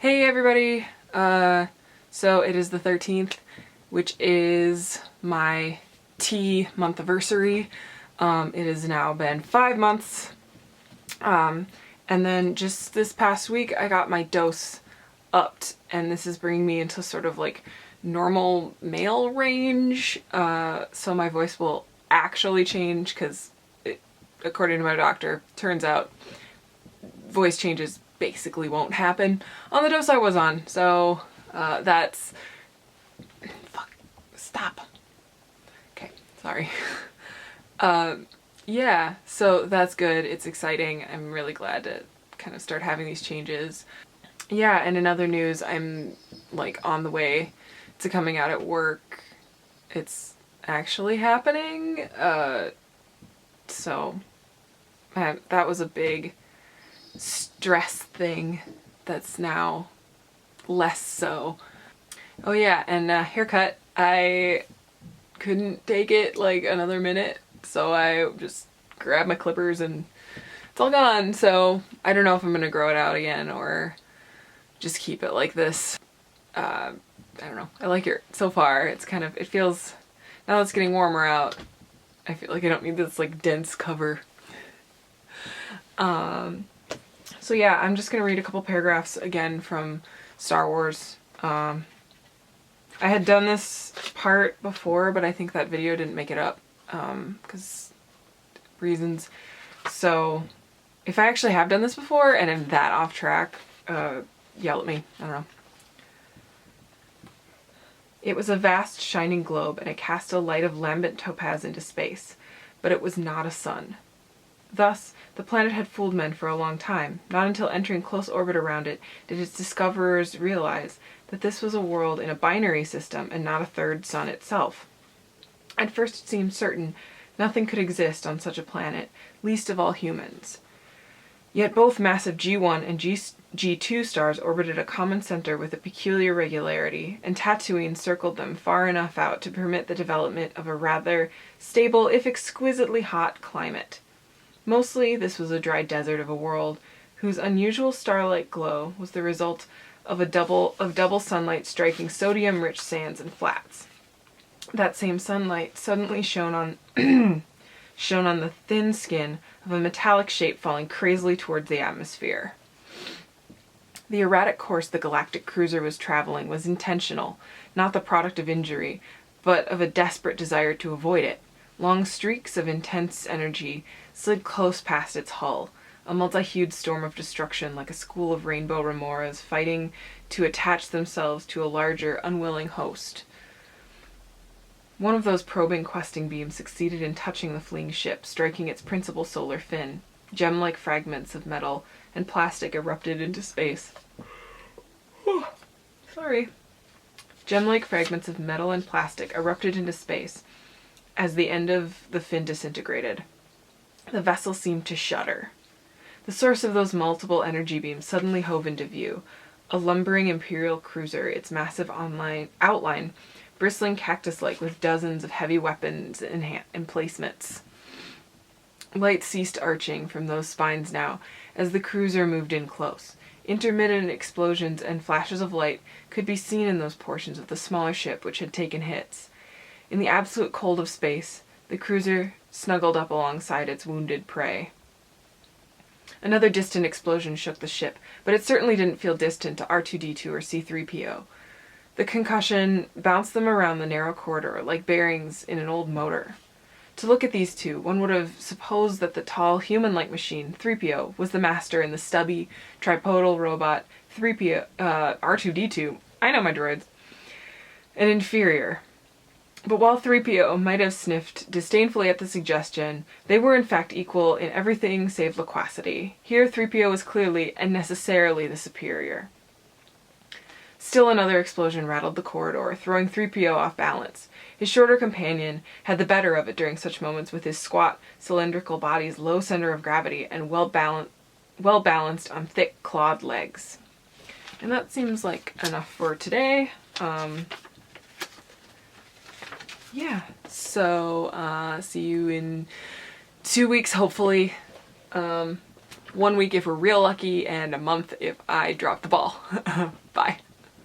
Hey everybody! So it is the 13th, which is my tea month-iversary. It has now been 5 months. And then just this past week I got my dose upped, and this is bringing me into sort of like normal male range. So my voice will actually change because, according to my doctor, turns out voice changes basically won't happen on the dose I was on. So that's... Fuck. Stop. Okay, sorry. Yeah, so that's good. It's exciting. I'm really glad to kind of start having these changes. Yeah, and in other news, I'm like on the way to coming out at work. It's actually happening. So that was a big stress thing that's now less so. Oh yeah, and haircut. I couldn't take it like another minute, so I just grabbed my clippers and it's all gone. So I don't know if I'm gonna grow it out again or just keep it like this. I don't know. I like it so far. It's kind of, it feels, now that it's getting warmer out, I feel like I don't need this like dense cover. So yeah, I'm just gonna read a couple paragraphs again from Star Wars. I had done this part before, but I think that video didn't make it up, because reasons. So if I actually have done this before and am that off track, yell at me. I don't know. It was a vast shining globe, and it cast a light of lambent topaz into space, but it was not a sun. Thus, the planet had fooled men for a long time. Not until entering close orbit around it did its discoverers realize that this was a world in a binary system and not a third sun itself. At first it seemed certain nothing could exist on such a planet, least of all humans. Yet both massive G1 and G2 stars orbited a common center with a peculiar regularity, and Tatooine circled them far enough out to permit the development of a rather stable, if exquisitely hot, climate. Mostly, this was a dry desert of a world whose unusual starlight glow was the result of double sunlight striking sodium-rich sands and flats. That same sunlight suddenly shone on the thin skin of a metallic shape falling crazily towards the atmosphere. The erratic course the galactic cruiser was traveling was intentional, not the product of injury, but of a desperate desire to avoid it. Long streaks of intense energy slid close past its hull, a multi-hued storm of destruction like a school of rainbow remoras fighting to attach themselves to a larger, unwilling host. One of those probing questing beams succeeded in touching the fleeing ship, striking its principal solar fin. Gem-like fragments of metal and plastic erupted into space. Sorry. Gem-like fragments of metal and plastic erupted into space as the end of the fin disintegrated. The vessel seemed to shudder. The source of those multiple energy beams suddenly hove into view, a lumbering Imperial cruiser, its massive outline bristling cactus-like with dozens of heavy weapons and emplacements. Light ceased arching from those spines now as the cruiser moved in close. Intermittent explosions and flashes of light could be seen in those portions of the smaller ship which had taken hits. In the absolute cold of space, the cruiser snuggled up alongside its wounded prey. Another distant explosion shook the ship, but it certainly didn't feel distant to R2-D2 or C-3PO. The concussion bounced them around the narrow corridor like bearings in an old motor. To look at these two, one would have supposed that the tall, human-like machine, 3PO, was the master and the stubby, tripodal robot, R2-D2, I know my droids, an inferior. But while 3PO might have sniffed disdainfully at the suggestion, they were in fact equal in everything save loquacity. Here 3PO was clearly and necessarily the superior. Still another explosion rattled the corridor, throwing 3PO off balance. His shorter companion had the better of it during such moments with his squat, cylindrical body's low center of gravity and well balanced on thick, clawed legs. And that seems like enough for today. Yeah, so see you in 2 weeks, hopefully. 1 week if we're real lucky, and a month if I drop the ball. Bye.